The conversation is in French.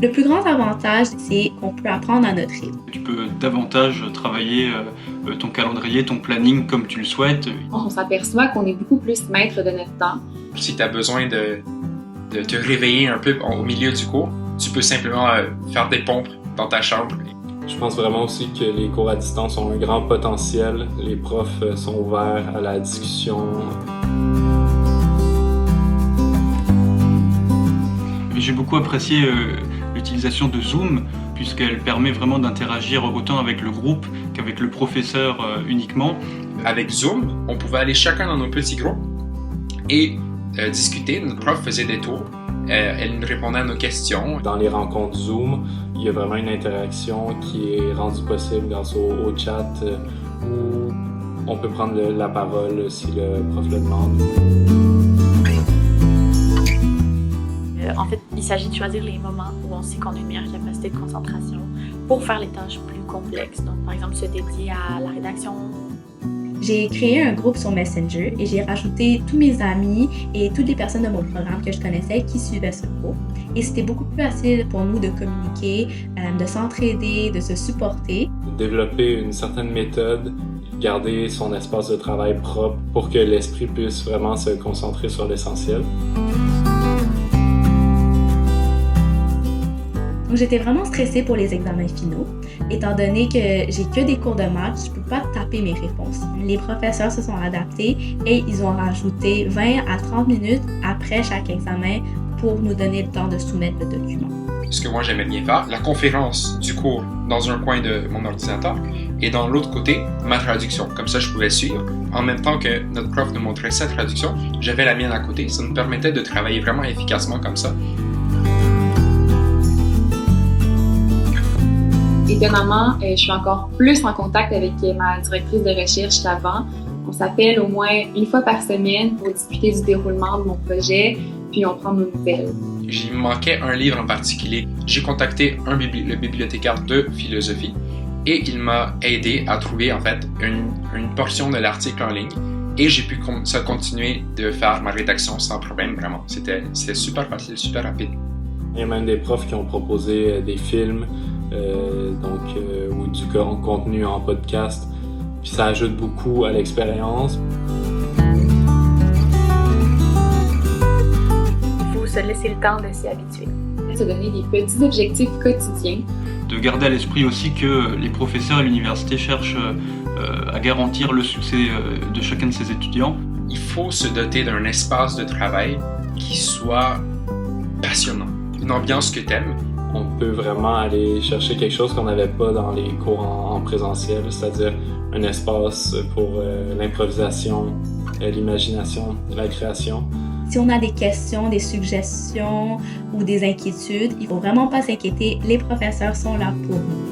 Le plus grand avantage, c'est qu'on peut apprendre à notre rythme. Tu peux davantage travailler ton calendrier, ton planning comme tu le souhaites. On s'aperçoit qu'on est beaucoup plus maître de notre temps. Si tu as besoin de te réveiller un peu au milieu du cours, tu peux simplement faire des pompes dans ta chambre. Je pense vraiment aussi que les cours à distance ont un grand potentiel. Les profs sont ouverts à la discussion. J'ai beaucoup apprécié l'utilisation de Zoom, puisqu'elle permet vraiment d'interagir autant avec le groupe qu'avec le professeur uniquement. Avec Zoom, on pouvait aller chacun dans nos petits groupes et discuter. Notre prof faisait des tours, elle nous répondait à nos questions. Dans les rencontres Zoom, il y a vraiment une interaction qui est rendue possible grâce au chat où on peut prendre la parole si le prof le demande. En fait, il s'agit de choisir les moments où on sait qu'on a une meilleure capacité de concentration pour faire les tâches plus complexes. Donc, par exemple, se dédier à la rédaction. J'ai créé un groupe sur Messenger et j'ai rajouté tous mes amis et toutes les personnes de mon programme que je connaissais qui suivaient ce groupe. Et c'était beaucoup plus facile pour nous de communiquer, de s'entraider, de se supporter. Développer une certaine méthode, garder son espace de travail propre pour que l'esprit puisse vraiment se concentrer sur l'essentiel. Donc, j'étais vraiment stressée pour les examens finaux, étant donné que j'ai que des cours de maths, je peux pas taper mes réponses. Les professeurs se sont adaptés et ils ont rajouté 20 à 30 minutes après chaque examen pour nous donner le temps de soumettre le document. Ce que moi j'aimais bien faire, la conférence du cours dans un coin de mon ordinateur et dans l'autre côté, ma traduction. Comme ça, je pouvais suivre. En même temps que notre prof nous montrait sa traduction, j'avais la mienne à côté. Ça nous permettait de travailler vraiment efficacement comme ça. Étonnamment, je suis encore plus en contact avec ma directrice de recherche qu'avant. On s'appelle au moins une fois par semaine pour discuter du déroulement de mon projet, puis on prend nos nouvelles. Il me manquait un livre en particulier. J'ai contacté le bibliothécaire de philosophie et il m'a aidé à trouver en fait une portion de l'article en ligne et j'ai pu continuer de faire ma rédaction sans problème, vraiment. C'était super facile, super rapide. Il y a même des profs qui ont proposé des films ou du contenu en podcast. Puis ça ajoute beaucoup à l'expérience. Il faut se laisser le temps de s'y habituer. Se donner des petits objectifs quotidiens. De garder à l'esprit aussi que les professeurs à l'université cherchent à garantir le succès de chacun de ses étudiants. Il faut se doter d'un espace de travail qui soit passionnant. Une ambiance que t'aimes. On peut vraiment aller chercher quelque chose qu'on n'avait pas dans les cours en présentiel, c'est-à-dire un espace pour l'improvisation, l'imagination, la création. Si on a des questions, des suggestions ou des inquiétudes, il ne faut vraiment pas s'inquiéter, les professeurs sont là pour nous.